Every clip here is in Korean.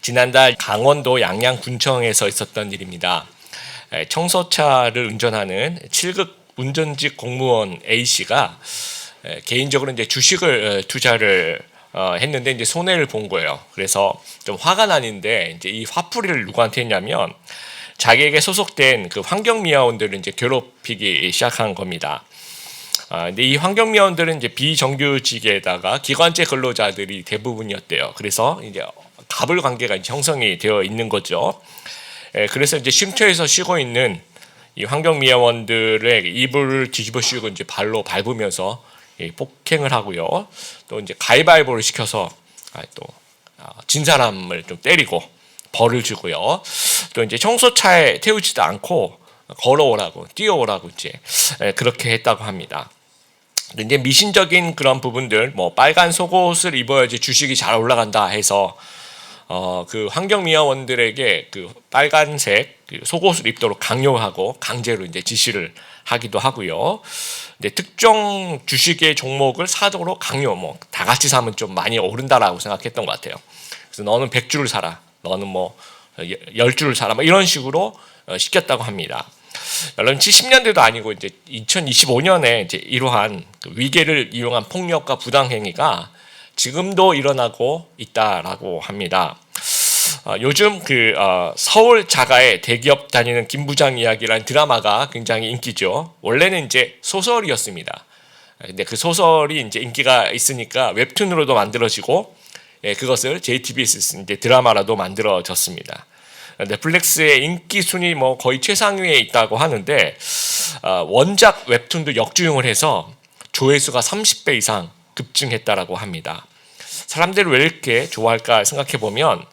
지난달 강원도 양양군청에서 있었던 일입니다. 청소차를 운전하는 7급 운전직 공무원 A씨가 개인적으로 이제 주식을 투자를 했는데 이제 손해를 본 거예요. 그래서 좀 화가 나는데 이제 이 화풀이를 누구한테 했냐면 자기에게 소속된 그 환경미화원들을 이제 괴롭히기 시작한 겁니다. 근데 이 환경미화원들은 이제 비정규직에다가 기관제 근로자들이 대부분이었대요. 그래서 이제 갑을 관계가 형성이 되어 있는 거죠. 그래서 이제 쉼터에서 쉬고 있는 이 환경미화원들의 이불을 뒤집어 씌우고 이제 발로 밟으면서 폭행을 하고요. 또 이제 가위바위보를 시켜서 또 진 사람을 좀 때리고 벌을 주고요. 또 이제 청소차에 태우지도 않고 걸어오라고 뛰어오라고 이제 그렇게 했다고 합니다. 이제 미신적인 그런 부분들, 뭐 빨간 속옷을 입어야지 주식이 잘 올라간다 해서 그 환경미화원들에게 그 빨간색 속옷을 입도록 강요하고 강제로 이제 지시를 하기도 하고요. 근데 특정 주식의 종목을 사도록 강요, 뭐 다 같이 사면 좀 많이 오른다라고 생각했던 것 같아요. 그래서 너는 100주를 사라, 너는 뭐 10주를 사라, 뭐 이런 식으로 시켰다고 합니다. 물론 70년대도 아니고 이제 2025년에 이제 이러한 그 위계를 이용한 폭력과 부당행위가 지금도 일어나고 있다라고 합니다. 요즘 그 서울 자가의 대기업 다니는 김 부장 이야기라는 드라마가 굉장히 인기죠. 원래는 이제 소설이었습니다. 근데 그 소설이 이제 인기가 있으니까 웹툰으로도 만들어지고, 그것을 JTBS 이제 드라마라도 만들어졌습니다. 넷플릭스의 인기 순위 뭐 거의 최상위에 있다고 하는데, 원작 웹툰도 역주행을 해서 조회수가 30배 이상 급증했다라고 합니다. 사람들이 왜 이렇게 좋아할까 생각해 보면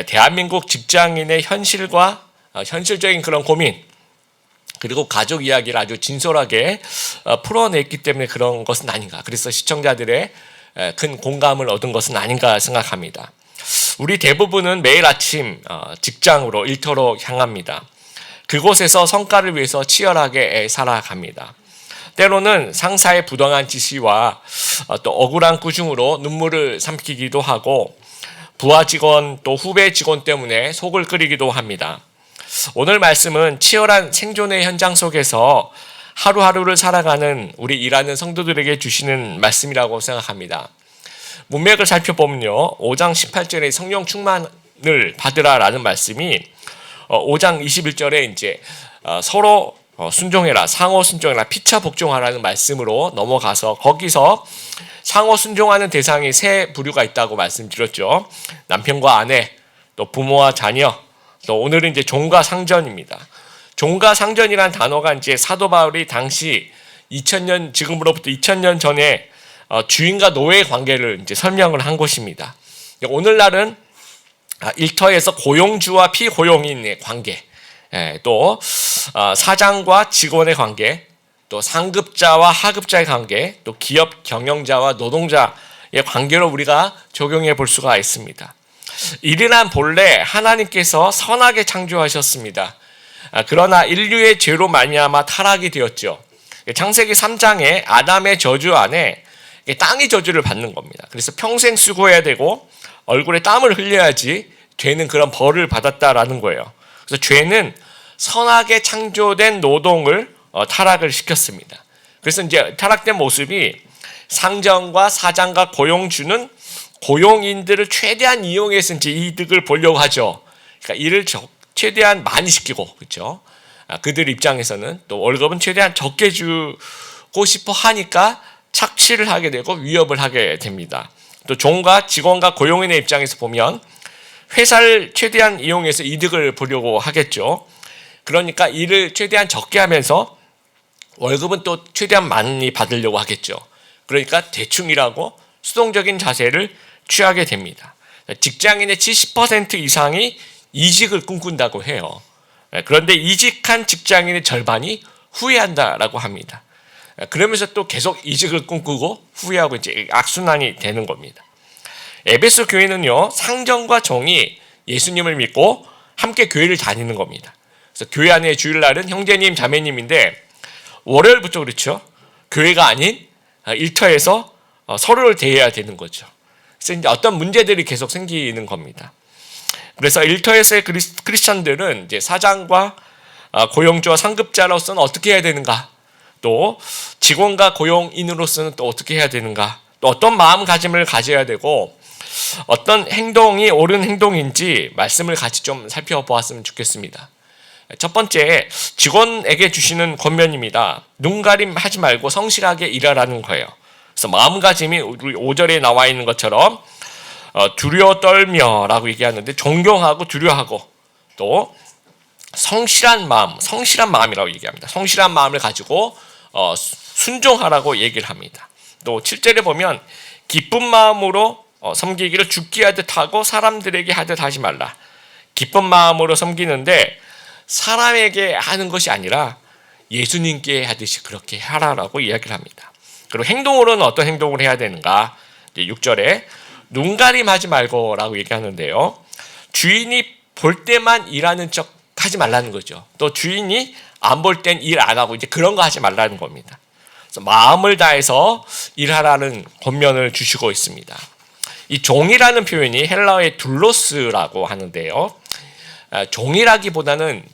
대한민국 직장인의 현실과 현실적인 그런 고민, 그리고 가족 이야기를 아주 진솔하게 풀어냈기 때문에 그런 것은 아닌가. 그래서 시청자들의 큰 공감을 얻은 것은 아닌가 생각합니다. 우리 대부분은 매일 아침 직장으로 일터로 향합니다. 그곳에서 성과를 위해서 치열하게 살아갑니다. 때로는 상사의 부당한 지시와 또 억울한 꾸중으로 눈물을 삼키기도 하고, 부하 직원 또 후배 직원 때문에 속을 끓이기도 합니다. 오늘 말씀은 치열한 생존의 현장 속에서 하루하루를 살아가는 우리 일하는 성도들에게 주시는 말씀이라고 생각합니다. 문맥을 살펴보면요, 5장 18절에 성령 충만을 받으라라는 말씀이 5장 21절에 이제 서로 순종해라, 상호 순종해라, 피차 복종하라는 말씀으로 넘어가서 거기서 상호 순종하는 대상이 세 부류가 있다고 말씀드렸죠. 남편과 아내, 또 부모와 자녀, 또 오늘은 이제 종과 상전입니다. 종과 상전이란 단어가 이제 사도 바울이 당시 2000년, 지금으로부터 2000년 전에 주인과 노예의 관계를 이제 설명을 한 것입니다. 오늘날은 일터에서 고용주와 피고용인의 관계, 또 사장과 직원의 관계, 또 상급자와 하급자의 관계, 또 기업 경영자와 노동자의 관계로 우리가 적용해 볼 수가 있습니다. 이르란 본래 하나님께서 선하게 창조하셨습니다. 그러나 인류의 죄로 말미암아 타락이 되었죠. 창세기 3장에 아담의 저주 안에 땅이 저주를 받는 겁니다. 그래서 평생 수고해야 되고 얼굴에 땀을 흘려야지 죄는 그런 벌을 받았다라는 거예요. 그래서 죄는 선하게 창조된 노동을 타락을 시켰습니다. 그래서 이제 타락된 모습이 상전과 사장과 고용주는 고용인들을 최대한 이용해서 이제 이득을 보려고 하죠. 그러니까 일을 최대한 많이 시키고, 그렇죠? 그들 입장에서는 또 월급은 최대한 적게 주고 싶어 하니까 착취를 하게 되고 위협을 하게 됩니다. 또 종과 직원과 고용인의 입장에서 보면 회사를 최대한 이용해서 이득을 보려고 하겠죠. 그러니까 일을 최대한 적게 하면서 월급은 또 최대한 많이 받으려고 하겠죠. 그러니까 대충 일하고 수동적인 자세를 취하게 됩니다. 직장인의 70% 이상이 이직을 꿈꾼다고 해요. 그런데 이직한 직장인의 절반이 후회한다라고 합니다. 그러면서 또 계속 이직을 꿈꾸고 후회하고 이제 악순환이 되는 겁니다. 에베소 교회는요, 상전과 종이 예수님을 믿고 함께 교회를 다니는 겁니다. 그래서 교회 안에 주일날은 형제님, 자매님인데 월요일부터 그렇죠. 교회가 아닌 일터에서 서로를 대해야 되는 거죠. 그래서 이제 어떤 문제들이 계속 생기는 겁니다. 그래서 일터에서의 크리스천들은 이제 사장과 고용주와 상급자로서는 어떻게 해야 되는가, 또 직원과 고용인으로서는 또 어떻게 해야 되는가, 또 어떤 마음가짐을 가져야 되고 어떤 행동이 옳은 행동인지 말씀을 같이 좀 살펴보았으면 좋겠습니다. 첫 번째, 직원에게 주시는 권면입니다. 눈가림하지 말고 성실하게 일하라는 거예요. 그래서 마음가짐이 우리 5절에 나와 있는 것처럼 두려워 떨며라고 얘기하는데 존경하고 두려워하고 또 성실한 마음이라고 얘기합니다. 성실한 마음을 가지고 순종하라고 얘기를 합니다. 또 7절에 보면 기쁜 마음으로 섬기기를 죽게 하듯 하고 사람들에게 하듯 하지 말라. 기쁜 마음으로 섬기는데 사람에게 하는 것이 아니라 예수님께 하듯이 그렇게 하라라고 이야기를 합니다. 그리고 행동으로는 어떤 행동을 해야 되는가? 6절에 눈가림하지 말고라고 얘기하는데요. 주인이 볼 때만 일하는 척 하지 말라는 거죠. 또 주인이 안 볼 땐 일 안 하고 이제 그런 거 하지 말라는 겁니다. 그래서 마음을 다해서 일하라는 권면을 주시고 있습니다. 이 종이라는 표현이 헬라어의 둘로스라고 하는데요. 종이라기보다는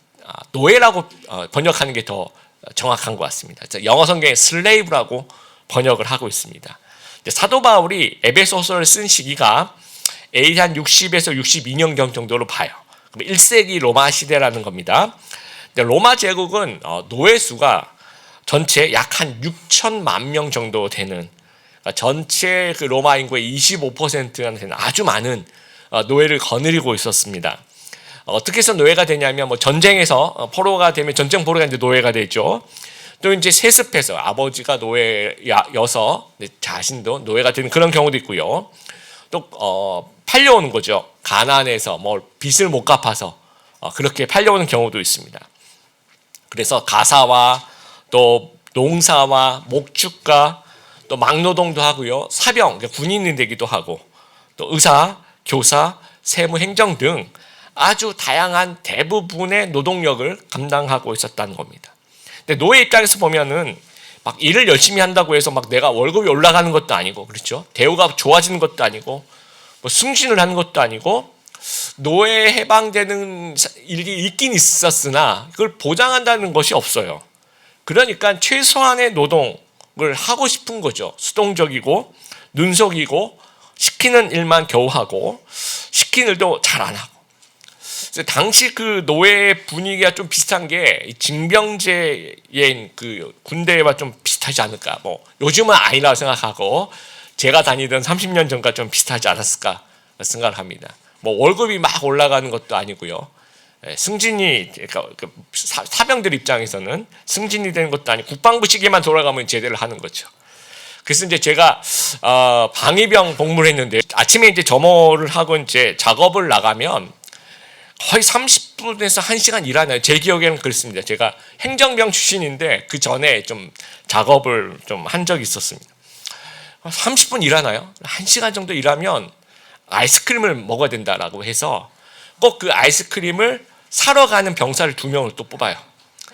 노예라고 번역하는 게 더 정확한 것 같습니다. 영어 성경에 슬레이브라고 번역을 하고 있습니다. 사도 바울이 에베소서를 쓴 시기가 AD 한 60에서 62년경 정도로 봐요. 1세기 로마 시대라는 겁니다. 로마 제국은 노예 수가 전체 약 한 6천만 명 정도 되는, 전체 그 로마 인구의 25%나 되는 아주 많은 노예를 거느리고 있었습니다. 어떻게 해서 노예가 되냐면 전쟁에서 포로가 되면 전쟁 포로가 이제 노예가 되죠. 또 이제 세습해서 아버지가 노예여서 자신도 노예가 되는 그런 경우도 있고요. 또 팔려오는 거죠. 가난해서 빚을 못 갚아서 그렇게 팔려오는 경우도 있습니다. 그래서 가사와 또 농사와 목축가 또 막노동도 하고요. 사병, 군인이 되기도 하고 또 의사, 교사, 세무, 행정 등 아주 다양한 대부분의 노동력을 감당하고 있었다는 겁니다. 근데 노예 입장에서 보면은 막 일을 열심히 한다고 해서 막 내가 월급이 올라가는 것도 아니고, 그렇죠? 대우가 좋아지는 것도 아니고, 승진을 하는 것도 아니고, 노예에 해방되는 일이 있긴 있었으나 그걸 보장한다는 것이 없어요. 그러니까 최소한의 노동을 하고 싶은 거죠. 수동적이고 눈속이고 시키는 일만 겨우 하고 시키는 일도 잘 안 하고. 당시 그 노예 분위기가 좀 비슷한 게 징병제의 그 군대와 좀 비슷하지 않을까. 요즘은 아니라고 생각하고 제가 다니던 30년 전과 좀 비슷하지 않았을까 생각을 합니다. 월급이 막 올라가는 것도 아니고요. 승진이, 그러니까 사병들 입장에서는 승진이 되는 것도 아니고 국방부 시기만 돌아가면 제대를 하는 거죠. 그래서 이제 제가 방위병 복무를 했는데 아침에 이제 점호를 하고 이제 작업을 나가면 거의 30분에서 1시간 일하나요? 제 기억에는 그렇습니다. 제가 행정병 출신인데 그 전에 좀 작업을 좀 한 적이 있었습니다. 30분 일하나요? 1시간 정도 일하면 아이스크림을 먹어야 된다라고 해서 꼭 그 아이스크림을 사러 가는 병사를 2명을 또 뽑아요.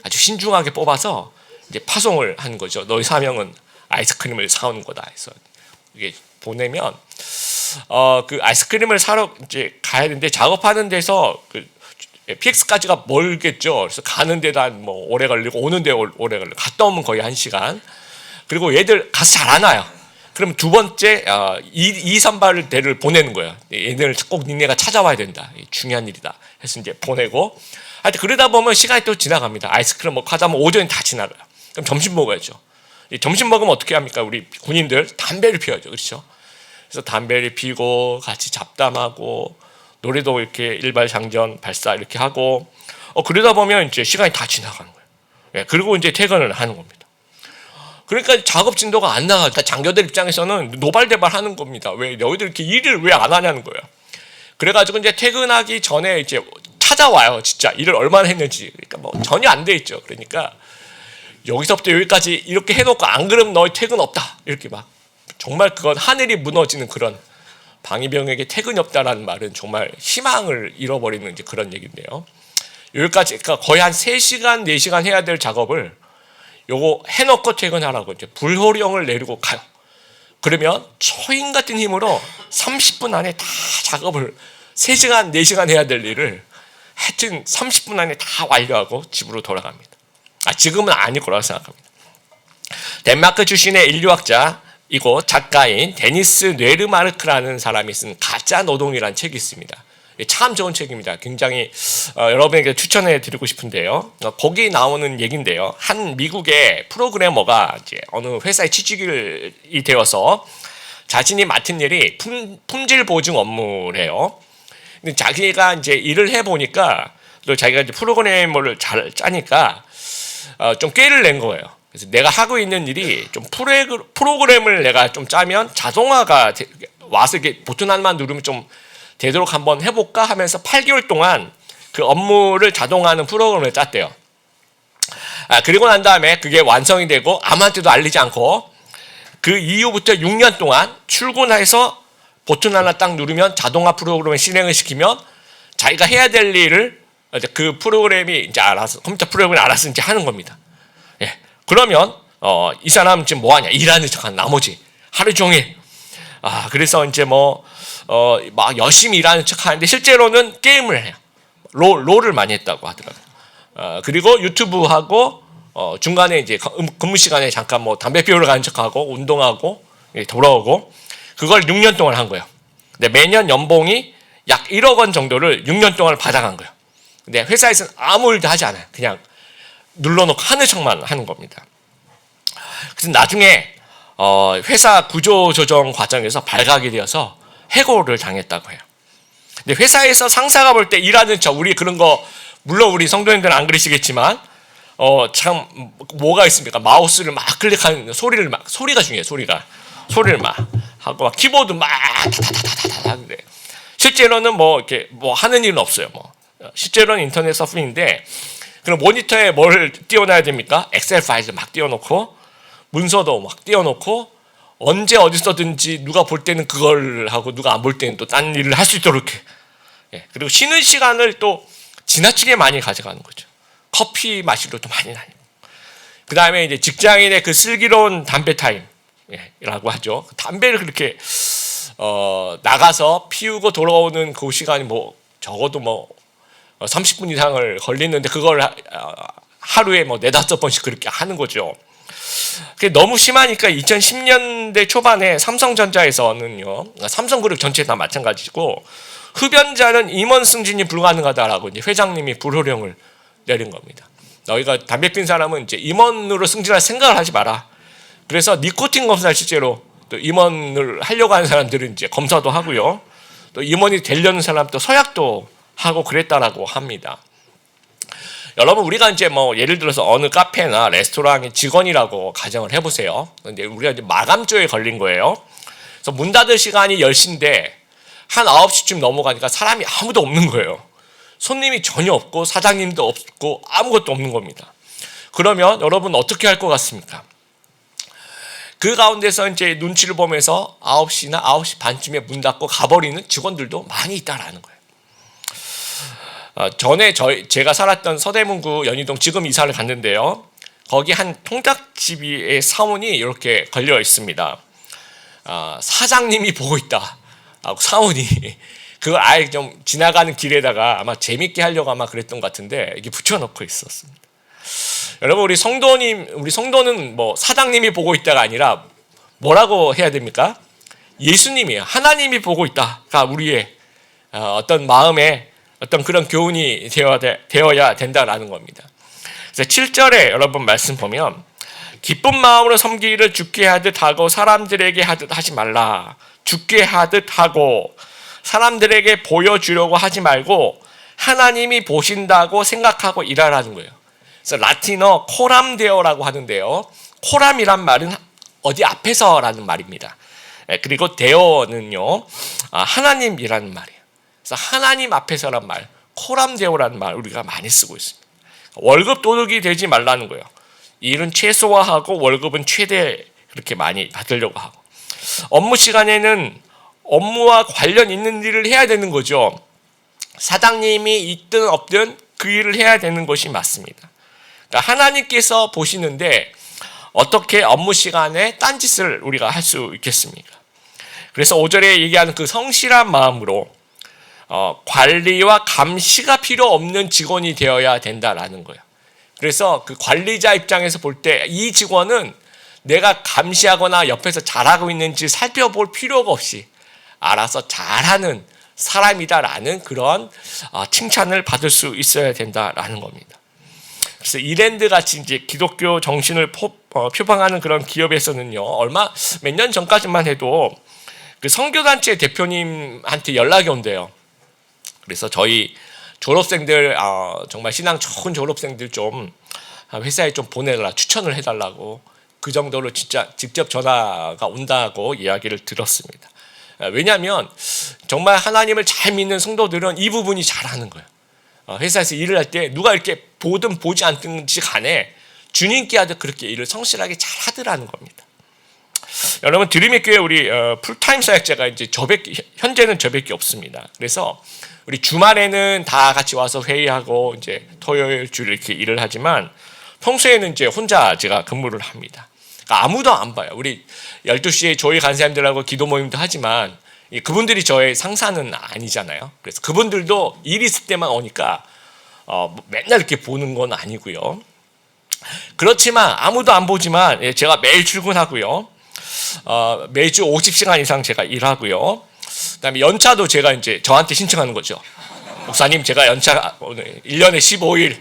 아주 신중하게 뽑아서 이제 파송을 하는 거죠. 너희 사명은 아이스크림을 사오는 거다 해서 이게 보내면 그 아이스크림을 사러 이제 가야 되는데 작업하는 데서 그 PX까지가 멀겠죠. 그래서 가는 데도 한 오래 걸리고 오는 데 오래 걸리고 갔다 오면 거의 1시간. 그리고 얘들 가서 잘 안 와요. 그럼 두 번째 2, 3발 대를 보내는 거예요. 얘네를 꼭 니네가 찾아와야 된다. 중요한 일이다. 해서 이제 보내고 하여튼 그러다 보면 시간이 또 지나갑니다. 아이스크림 먹고 하다 보면 오전이 다 지나가요. 그럼 점심 먹어야죠. 점심 먹으면 어떻게 합니까? 우리 군인들 담배를 피워야죠. 그렇죠? 그래서 담배를 피고 같이 잡담하고 노래도 이렇게 일발장전 발사 이렇게 하고 그러다 보면 이제 시간이 다 지나가는 거예요. 그리고 이제 퇴근을 하는 겁니다. 그러니까 작업 진도가 안 나가니까 장교들 입장에서는 노발대발 하는 겁니다. 왜 너희들 이렇게 일을 왜 안 하냐는 거예요. 그래가지고 이제 퇴근하기 전에 이제 찾아와요. 진짜 일을 얼마나 했는지. 그러니까 전혀 안 돼 있죠. 그러니까 여기서부터 여기까지 이렇게 해놓고 안 그러면 너희 퇴근 없다. 이렇게 막 정말 그건 하늘이 무너지는 그런, 방위병에게 퇴근이 없다라는 말은 정말 희망을 잃어버리는 이제 그런 얘기인데요. 여기까지 그러니까 거의 한 3시간, 4시간 해야 될 작업을 요거 해놓고 퇴근하라고 이제 불호령을 내리고 가요. 그러면 초인 같은 힘으로 30분 안에 다 작업을 3시간, 4시간 해야 될 일을 하여튼 30분 안에 다 완료하고 집으로 돌아갑니다. 지금은 아닐 거라고 생각합니다. 덴마크 출신의 인류학자이고 작가인 데니스 뇌르마르크라는 사람이 쓴 가짜 노동이라는 책이 있습니다. 참 좋은 책입니다. 굉장히 여러분에게 추천해 드리고 싶은데요. 거기 나오는 얘기인데요. 한 미국의 프로그래머가 이제 어느 회사에 취직이 되어서 자신이 맡은 일이 품질 보증 업무래요. 근데 자기가 이제 일을 해 보니까 또 자기가 이제 프로그래머를 잘 짜니까 좀 꾀를 낸 거예요. 그래서 내가 하고 있는 일이 좀 프로그램을 내가 좀 짜면 자동화가 와서 이게 버튼 하나만 누르면 좀 되도록 한번 해볼까 하면서 8개월 동안 그 업무를 자동화하는 프로그램을 짰대요. 그리고 난 다음에 그게 완성이 되고 아무한테도 알리지 않고 그 이후부터 6년 동안 출근해서 버튼 하나 딱 누르면 자동화 프로그램을 실행을 시키면 자기가 해야 될 일을 그 프로그램이 이제 알아서 컴퓨터 프로그램이 알아서 이제 하는 겁니다. 예. 그러면 이 사람은 지금 뭐 하냐? 일하는 척한 나머지 하루 종일 그래서 이제 막 열심히 일하는 척 하는데 실제로는 게임을 해요. 롤을 많이 했다고 하더라고요. 그리고 유튜브 하고 중간에 이제 근무 시간에 잠깐 담배 피우러 가는 척하고 운동하고 돌아오고 그걸 6년 동안 한 거예요. 근데 매년 연봉이 약 1억 원 정도를 6년 동안 받아간 거예요. 근데 회사에서는 아무 일도 하지 않아요. 그냥 눌러놓고 하는 척만 하는 겁니다. 그래서 나중에 회사 구조조정 과정에서 발각이 되어서 해고를 당했다고 해요. 근데 회사에서 상사가 볼 때 일하는 척, 우리 그런 거 물론 우리 성도님들은 안 그러시겠지만 참 뭐가 있습니까? 마우스를 막 클릭하는 소리가 중요해요. 소리를 막 하고 막 키보드 막 타타타타타 하는데 실제로는 이렇게 하는 일은 없어요. 실제로는 인터넷 서핑인데 그럼 모니터에 뭘 띄워놔야 됩니까? 엑셀 파일을 막 띄워놓고 문서도 막 띄워놓고 언제 어디서든지 누가 볼 때는 그걸 하고 누가 안 볼 때는 또 딴 일을 할 수 있도록 이렇게. 그리고 쉬는 시간을 또 지나치게 많이 가져가는 거죠. 커피 마시러 또 많이 다니고. 그 다음에 이제 직장인의 그 슬기로운 담배 타임이라고 하죠. 담배를 그렇게 나가서 피우고 돌아오는 그 시간이 적어도 30분 이상을 걸리는데 그걸 하루에 4-5번씩 그렇게 하는 거죠. 그게 너무 심하니까 2010년대 초반에 삼성전자에서는요, 삼성그룹 전체 다 마찬가지고 흡연자는 임원 승진이 불가능하다라고 이제 회장님이 불호령을 내린 겁니다. 너희가 담배 핀 사람은 이제 임원으로 승진할 생각을 하지 마라. 그래서 니코틴 검사를 실제로 또 임원을 하려고 하는 사람들은 이제 검사도 하고요. 또 임원이 되려는 사람도 서약도 하고 그랬다라고 합니다. 여러분 우리가 이제 예를 들어서 어느 카페나 레스토랑의 직원이라고 가정을 해보세요. 근데 우리가 이제 마감조에 걸린 거예요. 그래서 문 닫을 시간이 10시인데 한 9시쯤 넘어가니까 사람이 아무도 없는 거예요. 손님이 전혀 없고 사장님도 없고 아무것도 없는 겁니다. 그러면 여러분 어떻게 할 것 같습니까? 그 가운데서 이제 눈치를 보면서 9시나 9시 반쯤에 문 닫고 가버리는 직원들도 많이 있다라는 거예요. 전에 제가 살았던 서대문구 연희동 지금 이사를 갔는데요. 거기 한 통닭집의 사원이 이렇게 걸려 있습니다. 사장님이 보고 있다. 사원이 그걸 아예 좀 지나가는 길에다가 아마 재밌게 하려고 아마 그랬던 것 같은데 이게 붙여놓고 있었습니다. 여러분 우리 성도는 사장님이 보고 있다가 아니라 뭐라고 해야 됩니까? 예수님이에요. 하나님이 보고 있다가 우리의 어떤 마음에 어떤 그런 교훈이 되어야 된다라는 겁니다. 그래서 7절에 여러분 말씀 보면 기쁜 마음으로 섬기기를 주께 하듯 하고 사람들에게 하듯 하지 말라. 주께 하듯 하고 사람들에게 보여주려고 하지 말고 하나님이 보신다고 생각하고 일하라는 거예요. 그래서 라틴어 코람데오라고 하는데요. 코람이란 말은 어디 앞에서라는 말입니다. 그리고 데오는요 하나님이라는 말이에요. 그래서 하나님 앞에서란 말, 코람데오라는 말 우리가 많이 쓰고 있습니다. 월급 도둑이 되지 말라는 거예요. 일은 최소화하고 월급은 최대 그렇게 많이 받으려고 하고 업무 시간에는 업무와 관련 있는 일을 해야 되는 거죠. 사장님이 있든 없든 그 일을 해야 되는 것이 맞습니다. 그러니까 하나님께서 보시는데 어떻게 업무 시간에 딴짓을 우리가 할 수 있겠습니까? 그래서 5절에 얘기하는 그 성실한 마음으로 관리와 감시가 필요 없는 직원이 되어야 된다라는 거예요. 그래서 그 관리자 입장에서 볼 때 이 직원은 내가 감시하거나 옆에서 잘하고 있는지 살펴볼 필요가 없이 알아서 잘하는 사람이다라는 그런 칭찬을 받을 수 있어야 된다라는 겁니다. 그래서 이랜드 같이 이제 기독교 정신을 표방하는 그런 기업에서는요, 몇 년 전까지만 해도 그 선교단체 대표님한테 연락이 온대요. 그래서 저희 졸업생들, 정말 신앙 좋은 졸업생들 좀 회사에 좀 보내라, 추천을 해달라고, 그 정도로 진짜 직접 전화가 온다고 이야기를 들었습니다. 왜냐하면 정말 하나님을 잘 믿는 성도들은 이 부분이 잘하는 거예요. 회사에서 일을 할 때 누가 이렇게 보든 보지 않든지 간에 주님께 하듯 그렇게 일을 성실하게 잘 하더라는 겁니다. 여러분, 드림의 교회 우리 풀타임 사역자가 이제 현재는 저밖에 없습니다. 그래서 우리 주말에는 다 같이 와서 회의하고 이제 토요일 주일 이렇게 일을 하지만 평소에는 이제 혼자 제가 근무를 합니다. 그러니까 아무도 안 봐요. 우리 12시에 조이 간사님들하고 기도 모임도 하지만 그분들이 저의 상사는 아니잖아요. 그래서 그분들도 일 있을 때만 오니까 맨날 이렇게 보는 건 아니고요. 그렇지만 아무도 안 보지만 제가 매일 출근하고요. 매주 50시간 이상 제가 일하고요. 그다음에 연차도 제가 이제 저한테 신청하는 거죠. 목사님, 제가 연차 오늘 1년에 15일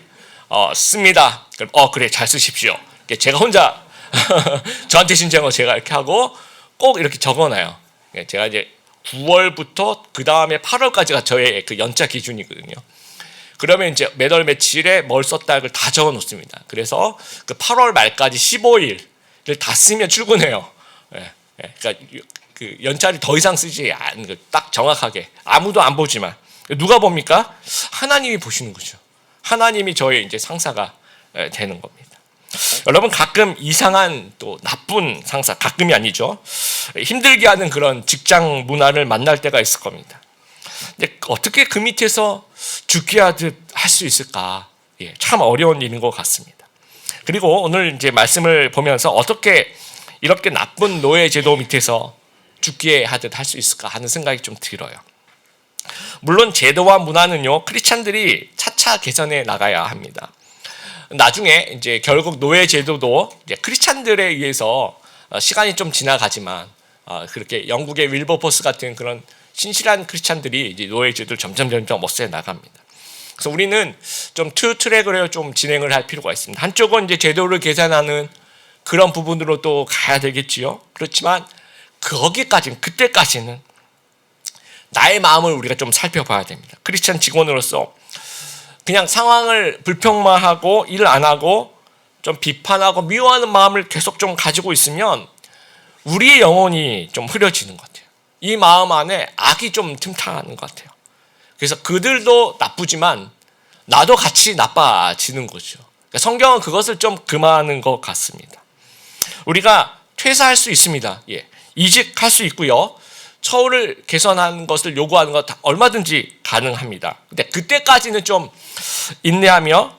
씁니다. 그럼 그래, 잘 쓰십시오. 제가 혼자 저한테 신청을 제가 이렇게 하고 꼭 이렇게 적어놔요. 제가 이제 9월부터 그 다음에 8월까지가 저의 그 연차 기준이거든요. 그러면 이제 몇 월 며칠에 뭘 썼다 걸 다 적어 놓습니다. 그래서 그 8월 말까지 15일을 다 쓰면 출근해요. 그러니까 그 연차를 더 이상 쓰지 않는, 딱 정확하게 아무도 안 보지만 누가 봅니까? 하나님이 보시는 거죠. 하나님이 저의 이제 상사가 되는 겁니다. 여러분, 가끔 이상한 또 나쁜 상사, 가끔이 아니죠, 힘들게 하는 그런 직장 문화를 만날 때가 있을 겁니다. 근데 어떻게 그 밑에서 죽게 하듯 할 수 있을까? 참 어려운 일인 것 같습니다. 그리고 오늘 이제 말씀을 보면서 어떻게 이렇게 나쁜 노예 제도 밑에서 죽게 하듯 할 수 있을까 하는 생각이 좀 들어요. 물론 제도와 문화는요, 크리스찬들이 차차 개선해 나가야 합니다. 나중에 이제 결국 노예 제도도 이제 크리스찬들에 의해서 시간이 좀 지나가지만 그렇게 영국의 윌버포스 같은 그런 신실한 크리스찬들이 이제 노예 제도를 점점 없애 나갑니다. 그래서 우리는 좀 투 트랙으로 좀 진행을 할 필요가 있습니다. 한쪽은 이제 제도를 개선하는 그런 부분으로 또 가야 되겠지요. 그렇지만 그때까지는 나의 마음을 우리가 좀 살펴봐야 됩니다. 크리스찬 직원으로서 그냥 상황을 불평만 하고 일 안 하고 좀 비판하고 미워하는 마음을 계속 좀 가지고 있으면 우리의 영혼이 좀 흐려지는 것 같아요. 이 마음 안에 악이 좀 틈타는 것 같아요. 그래서 그들도 나쁘지만 나도 같이 나빠지는 거죠. 그러니까 성경은 그것을 좀 금하는 것 같습니다. 우리가 퇴사할 수 있습니다. 이직할 수 있고요. 처우를 개선하는 것을 요구하는 것 얼마든지 가능합니다. 근데 그때까지는 좀 인내하며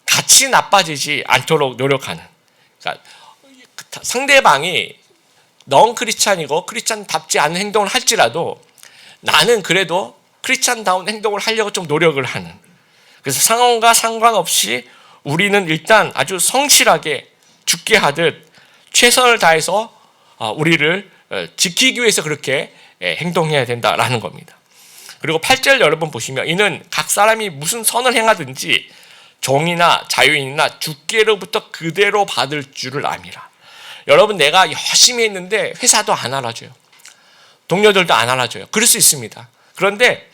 같이 나빠지지 않도록 노력하는. 그러니까 상대방이 넌 크리스찬이고 크리스찬답지 않은 행동을 할지라도 나는 그래도 크리스찬다운 행동을 하려고 좀 노력을 하는. 그래서 상황과 상관없이 우리는 일단 아주 성실하게 죽게 하듯 최선을 다해서 우리를 지키기 위해서 그렇게 행동해야 된다라는 겁니다. 그리고 8절 여러분 보시면 이는 각 사람이 무슨 선을 행하든지 종이나 자유인이나 주께로부터 그대로 받을 줄을 암이라. 여러분, 내가 열심히 했는데 회사도 안 알아줘요. 동료들도 안 알아줘요. 그럴 수 있습니다. 그런데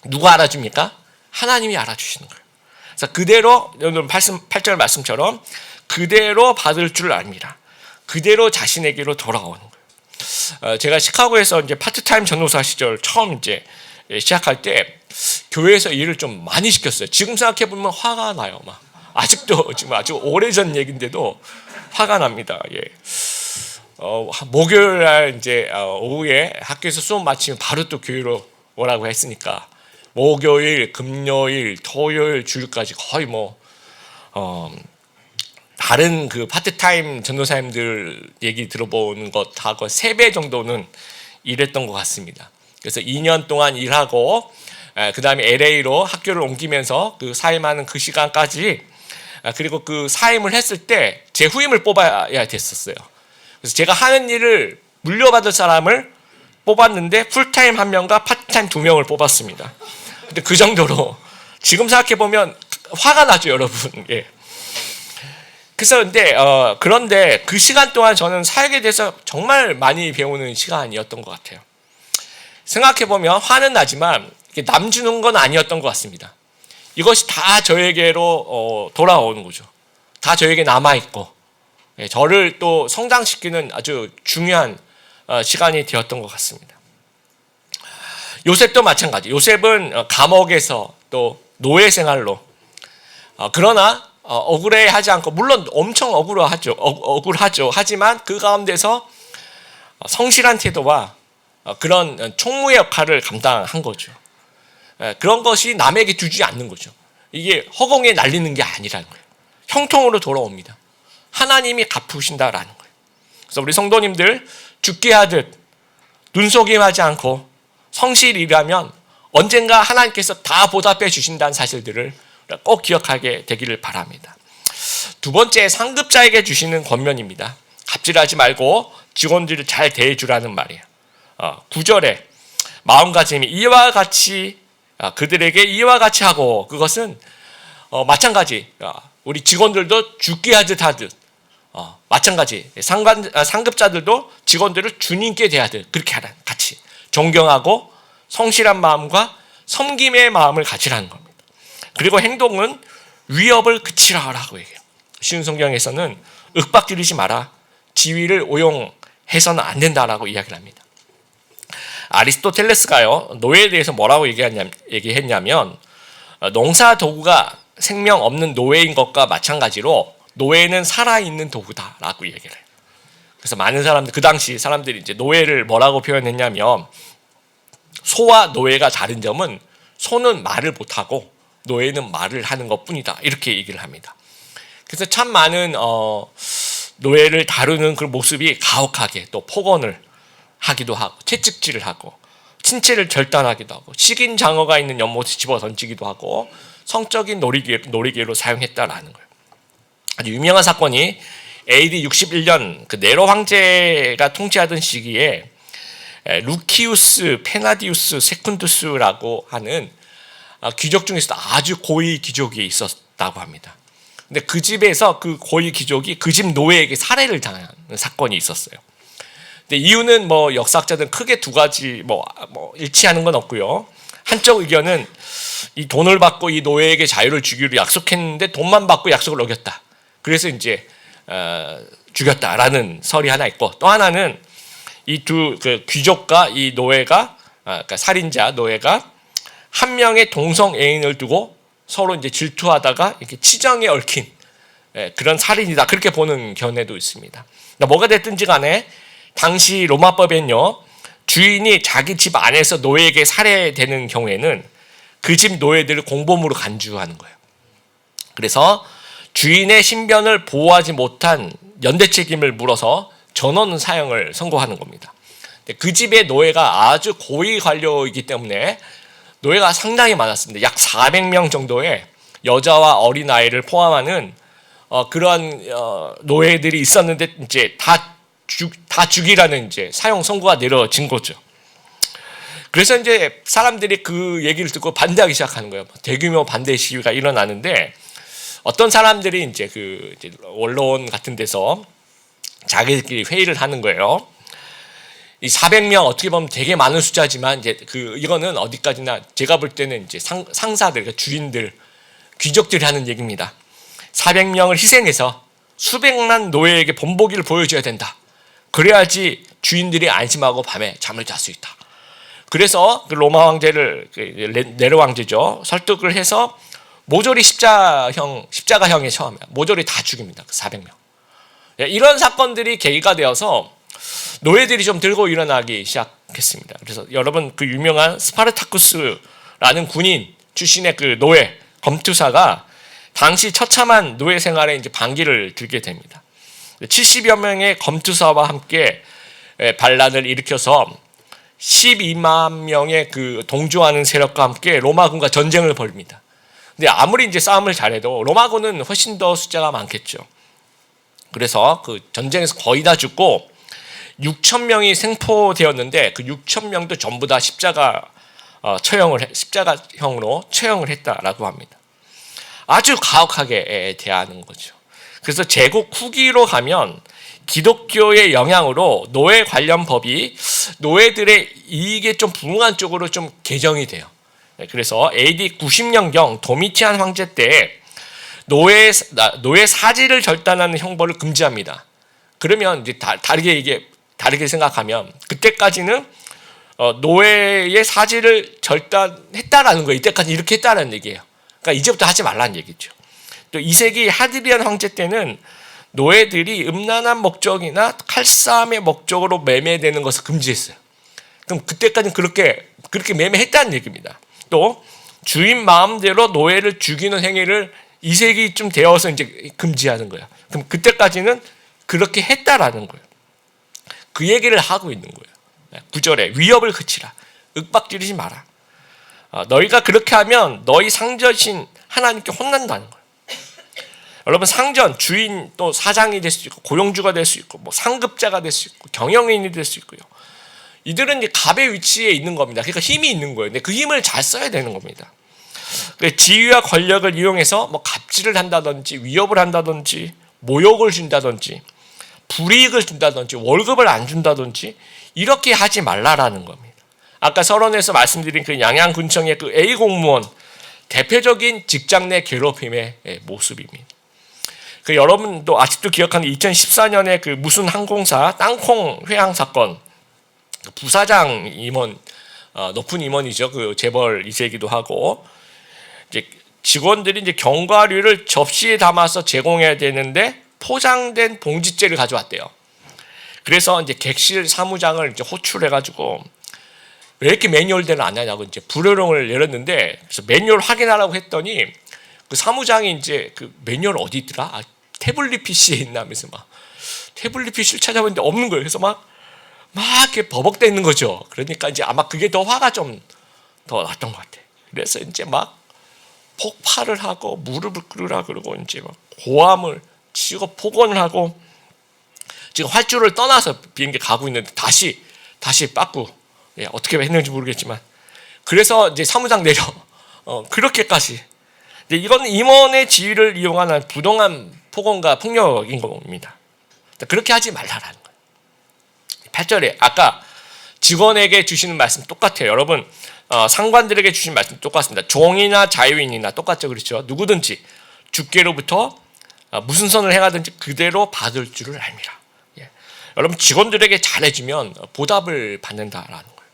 누가 알아줍니까? 하나님이 알아주시는 거예요. 그래서 그대로, 여러분 8절 말씀처럼 그대로 받을 줄 압니다. 그대로 자신에게로 돌아오는 거예요. 제가 시카고에서 이제 파트타임 전도사 시절 처음 이제 시작할 때 교회에서 일을 좀 많이 시켰어요. 지금 생각해 보면 화가 나요. 막 아직도 지금 아주 오래전 얘기인데도 화가 납니다. 목요일 날 이제 오후에 학교에서 수업 마치면 바로 또 교회로 오라고 했으니까 목요일, 금요일, 토요일, 주일까지 거의 다른 그 파트타임 전도사님들 얘기 들어보는 것하고 3배 정도는 일했던 것 같습니다. 그래서 2년 동안 일하고 그 다음에 LA로 학교를 옮기면서 그 사임하는 그 시간까지 그리고 그 사임을 했을 때 제 후임을 뽑아야 됐었어요. 그래서 제가 하는 일을 물려받을 사람을 뽑았는데 풀타임 1명과 파트타임 2명을 뽑았습니다. 근데 그 정도로 지금 생각해 보면 화가 나죠, 여러분. 예. 그래서 그런데 그 시간 동안 저는 사역에 대해서 정말 많이 배우는 시간이었던 것 같아요. 생각해 보면 화는 나지만 남 주는 건 아니었던 것 같습니다. 이것이 다 저에게로 돌아오는 거죠. 다 저에게 남아 있고 저를 또 성장시키는 아주 중요한 시간이 되었던 것 같습니다. 요셉도 마찬가지. 요셉은 감옥에서 또 노예 생활로 그러나 억울해하지 않고 물론 엄청 억울하죠. 하지만 그 가운데서 성실한 태도와 그런 총무의 역할을 감당한 거죠. 그런 것이 남에게 주지 않는 거죠. 이게 허공에 날리는 게 아니라는 거예요. 형통으로 돌아옵니다. 하나님이 갚으신다라는 거예요. 그래서 우리 성도님들 죽게 하듯 눈속임하지 않고 성실히 일하면 언젠가 하나님께서 다 보답해 주신다는 사실들을 꼭 기억하게 되기를 바랍니다. 두 번째, 상급자에게 주시는 권면입니다. 갑질하지 말고 직원들을 잘 대해주라는 말이에요. 9절에 마음가짐이 이와 같이 그들에게 이와 같이 하고, 그것은 마찬가지 우리 직원들도 죽게 하듯 마찬가지 상급자들도 직원들을 주님께 대하듯 그렇게 하라, 같이 존경하고 성실한 마음과 섬김의 마음을 가지라는 겁니다. 그리고 행동은 위협을 그치라라고 얘기해요. 쉬운 성경에서는 윽박지르지 마라, 지위를 오용해서는 안 된다라고 이야기를 합니다. 아리스토텔레스가요, 노예에 대해서 뭐라고 얘기했냐면 농사 도구가 생명 없는 노예인 것과 마찬가지로 노예는 살아있는 도구다라고 얘기를 해요. 그래서 많은 사람들, 그 당시 사람들이 이제 노예를 뭐라고 표현했냐면, 소와 노예가 다른 점은 소는 말을 못하고 노예는 말을 하는 것뿐이다, 이렇게 얘기를 합니다. 그래서 참 많은 노예를 다루는 그 모습이 가혹하게 또 폭언을 하기도 하고 채찍질을 하고 신체를 절단하기도 하고 식인 장어가 있는 연못에 집어 던지기도 하고 성적인 놀이개로 사용했다라는 거예요. 아주 유명한 사건이 AD 61년 그 네로 황제가 통치하던 시기에 루키우스 페나디우스 세쿤두스라고 하는 귀족 중에서도 아주 고위 귀족이 있었다고 합니다. 근데 그 집에서 그 고위 귀족이 그 집 노예에게 살해를 당한 사건이 있었어요. 근데 이유는 뭐 역사학자들은 크게 두 가지 뭐 일치하는 건 없고요. 한쪽 의견은 이 돈을 받고 이 노예에게 자유를 주기로 약속했는데 돈만 받고 약속을 어겼다, 그래서 이제 죽였다라는 설이 하나 있고, 또 하나는 이 두 그 귀족과 이 노예가 그러니까 살인자 노예가 한 명의 동성 애인을 두고 서로 이제 질투하다가 이렇게 치정에 얽힌 그런 살인이다, 그렇게 보는 견해도 있습니다. 그러니까 뭐가 됐든지 간에 당시 로마법엔요, 주인이 자기 집 안에서 노예에게 살해되는 경우에는 그 집 노예들을 공범으로 간주하는 거예요. 그래서 주인의 신변을 보호하지 못한 연대 책임을 물어서 전원 사형을 선고하는 겁니다. 그 집의 노예가 아주 고위 관료이기 때문에 노예가 상당히 많았습니다. 약 400명 정도의 여자와 어린아이를 포함하는 그러한 노예들이 있었는데 이제 다 죽이라는 이제 사형 선고가 내려진 거죠. 그래서 이제 사람들이 그 얘기를 듣고 반대하기 시작하는 거예요. 대규모 반대 시위가 일어나는데 어떤 사람들이 이제 이제 언론 같은 데서 자기들끼리 회의를 하는 거예요. 이 400명 어떻게 보면 되게 많은 숫자지만 이제 이거는 어디까지나 제가 볼 때는 이제 상사들, 그러니까 주인들, 귀족들이 하는 얘기입니다. 400명을 희생해서 수백만 노예에게 본보기를 보여줘야 된다. 그래야지 주인들이 안심하고 밤에 잠을 잘 수 있다. 그래서 그 로마 황제를 네로 황제죠, 설득을 해서 모조리 십자가형에 처함이야. 모조리 다 죽입니다. 그 400명. 이런 사건들이 계기가 되어서 노예들이 좀 들고 일어나기 시작했습니다. 그래서 여러분 그 유명한 스파르타쿠스라는 군인 출신의 그 노예 검투사가 당시 처참한 노예 생활에 이제 반기를 들게 됩니다. 70여 명의 검투사와 함께 반란을 일으켜서 12만 명의 그 동조하는 세력과 함께 로마군과 전쟁을 벌입니다. 근데 아무리 이제 싸움을 잘해도 로마군은 훨씬 더 숫자가 많겠죠. 그래서 그 전쟁에서 거의 다 죽고 6천 명이 생포되었는데 그 6천 명도 전부 다 십자가형으로 처형을 했다라고 합니다. 아주 가혹하게 대하는 거죠. 그래서 제국 후기로 가면 기독교의 영향으로 노예 관련 법이 노예들의 이익에 좀 부응한 쪽으로 좀 개정이 돼요. 그래서 AD 90년경 도미티안 황제 때 노예 사지를 절단하는 형벌을 금지합니다. 그러면 이제 다르게 생각하면 그때까지는 노예의 사지를 절단했다라는 거예요. 이때까지 이렇게 했다는 얘기예요. 그러니까 이제부터 하지 말라는 얘기죠. 또 2세기 하드리안 황제 때는 노예들이 음란한 목적이나 칼싸움의 목적으로 매매되는 것을 금지했어요. 그럼 그때까지는 그렇게 매매했다는 얘기입니다. 또 주인 마음대로 노예를 죽이는 행위를 2세기쯤 되어서 이제 금지하는 거예요. 그럼 그때까지는 그렇게 했다라는 거예요. 그 얘기를 하고 있는 거예요. 9절에 위협을 그치라. 윽박지르지 마라. 너희가 그렇게 하면 너희 상전신 하나님께 혼난다는 거예요. 여러분 상전, 주인 또 사장이 될 수 있고 고용주가 될 수 있고 뭐 상급자가 될 수 있고 경영인이 될 수 있고요. 이들은 이제 갑의 위치에 있는 겁니다. 그러니까 힘이 있는 거예요. 근데 그 힘을 잘 써야 되는 겁니다. 지위와 권력을 이용해서 뭐 갑질을 한다든지 위협을 한다든지 모욕을 준다든지 불이익을 준다든지 월급을 안 준다든지 이렇게 하지 말라라는 겁니다. 아까 서론에서 말씀드린 그 양양군청의 그 A 공무원 대표적인 직장 내 괴롭힘의 모습입니다. 그 여러분도 아직도 기억하는 2014년에 그 무슨 항공사 땅콩 회항 사건 부사장 임원 높은 임원이죠. 그 재벌 2세기도 하고 이제 직원들이 이제 견과류를 접시에 담아서 제공해야 되는데 포장된 봉지째를 가져왔대요. 그래서 이제 객실 사무장을 이제 호출해가지고 왜 이렇게 매뉴얼대로 안 하냐고 이제 불효령을 내렸는데 그래서 매뉴얼 확인하라고 했더니 그 사무장이 이제 그 매뉴얼 어디 있더라? 태블릿 PC에 있나면서 막 태블릿 PC를 찾아보는데 없는 거예요. 그래서 막 이렇게 버벅대 있는 거죠. 그러니까 이제 아마 그게 더 화가 좀 더 났던 것 같아요. 그래서 이제 막 폭발을 하고 무릎을 꿇으라 그러고 이제 막 고함을 치고 폭언을 하고 지금 활주를 떠나서 비행기 가고 있는데 다시 빠꾸 어떻게 했는지 모르겠지만 그래서 이제 사무장 내려 그렇게까지. 근데 이건 임원의 지위를 이용하는 부동한 폭언과 폭력인 겁니다. 그렇게 하지 말라라는 거예요. 8절에 아까 직원에게 주시는 말씀 똑같아요. 여러분 상관들에게 주신 말씀 똑같습니다. 종이나 자유인이나 똑같죠. 그렇죠. 누구든지 주께로부터 무슨 선을 행하든지 그대로 받을 줄을 알미라. 여러분 직원들에게 잘해주면 보답을 받는다라는 거예요.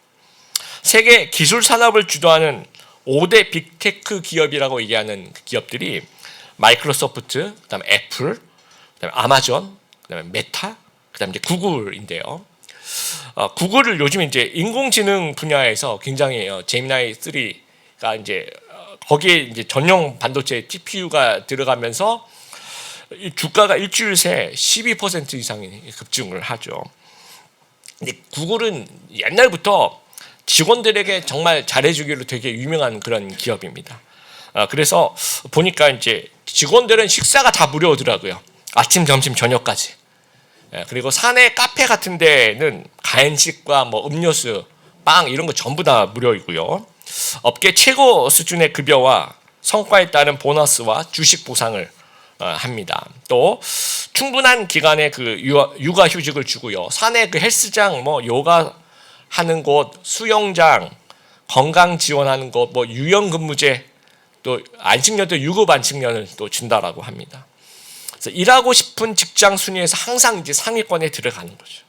세계 기술 산업을 주도하는 5대 빅테크 기업이라고 얘기하는 기업들이 마이크로소프트, 그다음에 애플, 그다음에 아마존, 그다음에 메타, 그다음에 이제 구글인데요. 구글을 요즘 이제 인공지능 분야에서 굉장히 제미나이 3가 이제 거기에 이제 전용 반도체 TPU가 들어가면서 주가가 일주일 새 12% 이상이 급증을 하죠. 근데 구글은 옛날부터 직원들에게 정말 잘해주기로 되게 유명한 그런 기업입니다. 그래서 보니까 이제 직원들은 식사가 다 무료더라고요. 아침, 점심, 저녁까지. 그리고 사내 카페 같은 데는 간식과 뭐 음료수, 빵 이런 거 전부 다 무료이고요. 업계 최고 수준의 급여와 성과에 따른 보너스와 주식 보상을 합니다. 또 충분한 기간의 그 육아 휴직을 주고요. 사내 그 헬스장, 뭐 요가 하는 곳, 수영장, 건강 지원하는 곳, 뭐 유연근무제, 또 안식년도 유급 안식년을 또 준다라고 합니다. 그래서 일하고 싶은 직장 순위에서 항상 이제 상위권에 들어가는 거죠.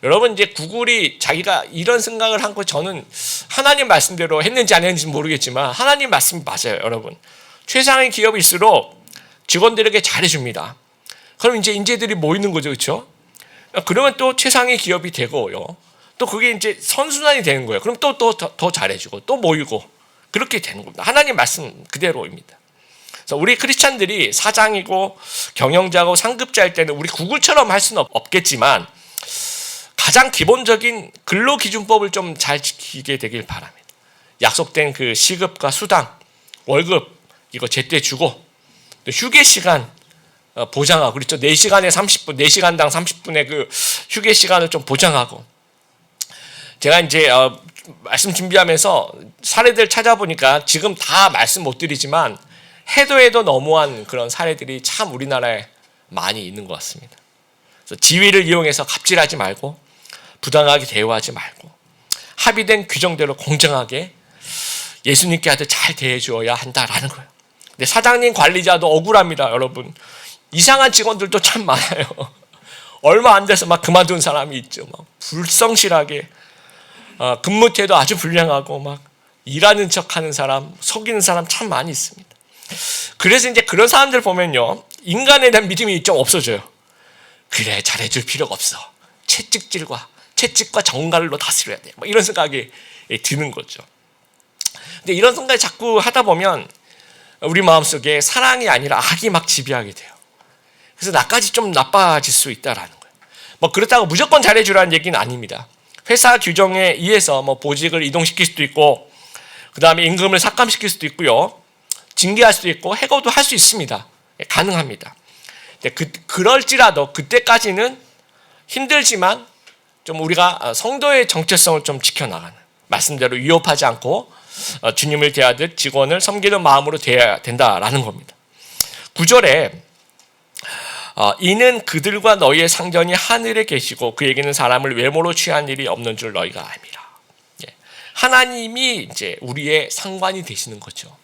여러분 이제 구글이 자기가 이런 생각을 한 거 저는 하나님 말씀대로 했는지 안 했는지 모르겠지만 하나님 말씀이 맞아요, 여러분. 최상의 기업일수록 직원들에게 잘해줍니다. 그럼 이제 인재들이 모이는 거죠, 그렇죠? 그러면 또 최상의 기업이 되고요. 또 그게 이제 선순환이 되는 거예요. 그럼 또 더 잘해주고 또 모이고 그렇게 되는 겁니다. 하나님 말씀 그대로입니다. 그래서 우리 크리스찬들이 사장이고 경영자고 상급자일 때는 우리 구글처럼 할 수는 없겠지만 가장 기본적인 근로기준법을 좀 잘 지키게 되길 바랍니다. 약속된 그 시급과 수당, 월급 이거 제때 주고, 또 휴게 시간 보장하고, 그렇죠. 4시간에 30분, 4시간당 30분의 그 휴게 시간을 좀 보장하고. 제가 이제 말씀 준비하면서 사례들 찾아보니까 지금 다 말씀 못 드리지만 해도 너무한 그런 사례들이 참 우리나라에 많이 있는 것 같습니다. 그래서 지위를 이용해서 갑질하지 말고, 부당하게 대우하지 말고, 합의된 규정대로 공정하게 예수님께 하듯 잘 대해주어야 한다라는 거예요. 근데 사장님, 관리자도 억울합니다, 여러분. 이상한 직원들도 참 많아요. 얼마 안 돼서 막 그만둔 사람이 있죠. 막 불성실하게 근무 태도 아주 불량하고 막 일하는 척하는 사람, 속이는 사람 참 많이 있습니다. 그래서 이제 그런 사람들 보면요, 인간에 대한 믿음이 좀 없어져요. 그래, 잘해줄 필요가 없어. 채찍과 정갈로 다스려야 돼. 뭐 이런 생각이 드는 거죠. 근데 이런 생각을 자꾸 하다 보면 우리 마음속에 사랑이 아니라 악이 막 지배하게 돼요. 그래서 나까지 좀 나빠질 수 있다라는 거예요. 뭐 그렇다고 무조건 잘해주라는 얘기는 아닙니다. 회사 규정에 의해서 뭐 보직을 이동시킬 수도 있고, 그 다음에 임금을 삭감시킬 수도 있고요, 징계할 수도 있고, 해고도 할 수 있습니다. 가능합니다. 근데 그럴지라도 그때까지는 힘들지만 좀 우리가 성도의 정체성을 좀 지켜나가는, 말씀대로 위협하지 않고 주님을 대하듯 직원을 섬기는 마음으로 대해야 된다라는 겁니다. 9절에 이는 그들과 너희의 상전이 하늘에 계시고 그에게는 사람을 외모로 취한 일이 없는 줄 너희가 알미라. 하나님이 이제 우리의 상관이 되시는 거죠.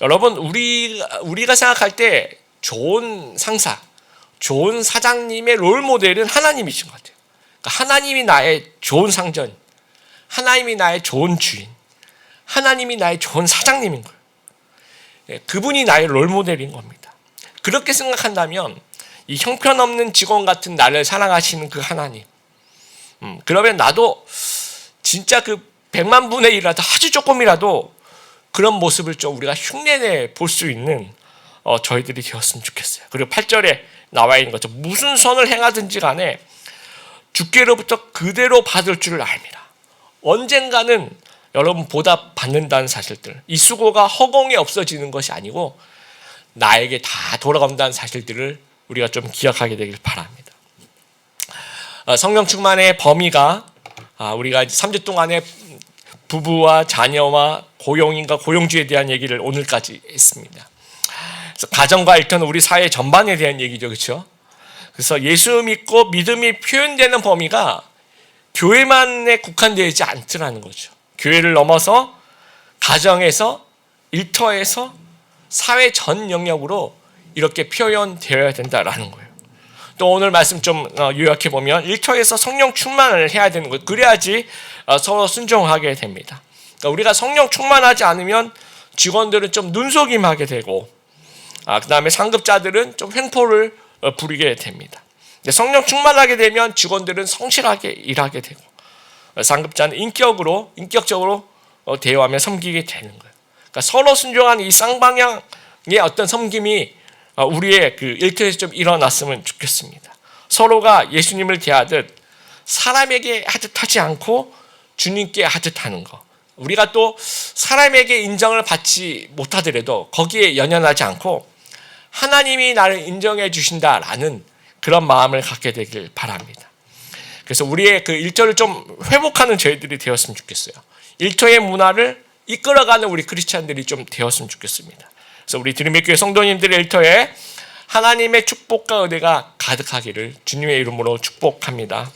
여러분, 우리가 생각할 때 좋은 상사, 좋은 사장님의 롤 모델은 하나님이신 것 같아요. 그러니까 하나님이 나의 좋은 상전, 하나님이 나의 좋은 주인, 하나님이 나의 좋은 사장님인 거예요. 그분이 나의 롤 모델인 겁니다. 그렇게 생각한다면 이 형편없는 직원 같은 나를 사랑하시는 그 하나님, 그러면 나도 진짜 그 100만 분의 1이라도 아주 조금이라도 그런 모습을 좀 우리가 흉내내 볼 수 있는 저희들이 되었으면 좋겠어요. 그리고 8절에 나와 있는 것처럼 무슨 선을 행하든지 간에 주께로부터 그대로 받을 줄을 압니다. 언젠가는 여러분 보답 받는다는 사실들, 이 수고가 허공에 없어지는 것이 아니고 나에게 다 돌아간다는 사실들을 우리가 좀 기억하게 되길 바랍니다. 성령 충만의 범위가 우리가 3주 동안에 부부와 자녀와 고용인과 고용주에 대한 얘기를 오늘까지 했습니다. 그래서 가정과 일터는 우리 사회 전반에 대한 얘기죠, 그렇죠? 그래서 예수 믿고 믿음이 표현되는 범위가 교회만에 국한되지 않더라는 거죠. 교회를 넘어서 가정에서, 일터에서, 사회 전 영역으로 이렇게 표현되어야 된다라는 거예요. 또 오늘 말씀 좀 요약해 보면 일터에서 성령 충만을 해야 되는 거예요. 그래야지 서로 순종하게 됩니다. 그러니까 우리가 성령 충만하지 않으면 직원들은 좀 눈속임하게 되고, 그 다음에 상급자들은 좀 횡포를 부리게 됩니다. 성령 충만하게 되면 직원들은 성실하게 일하게 되고, 상급자는 인격적으로 대우하며 섬기게 되는 거예요. 그러니까 서로 순종하는 이 쌍방향의 어떤 섬김이 우리의 그 일터에서 좀 일어났으면 좋겠습니다. 서로가 예수님을 대하듯 사람에게 하듯 하지 않고 주님께 하듯 하는 거. 우리가 또 사람에게 인정을 받지 못하더라도 거기에 연연하지 않고 하나님이 나를 인정해 주신다라는 그런 마음을 갖게 되길 바랍니다. 그래서 우리의 그 일터를 좀 회복하는 저희들이 되었으면 좋겠어요. 일터의 문화를 이끌어가는 우리 크리스찬들이 좀 되었으면 좋겠습니다. 그래서 우리 드림의 교회 성도님들의 일터에 하나님의 축복과 은혜가 가득하기를 주님의 이름으로 축복합니다.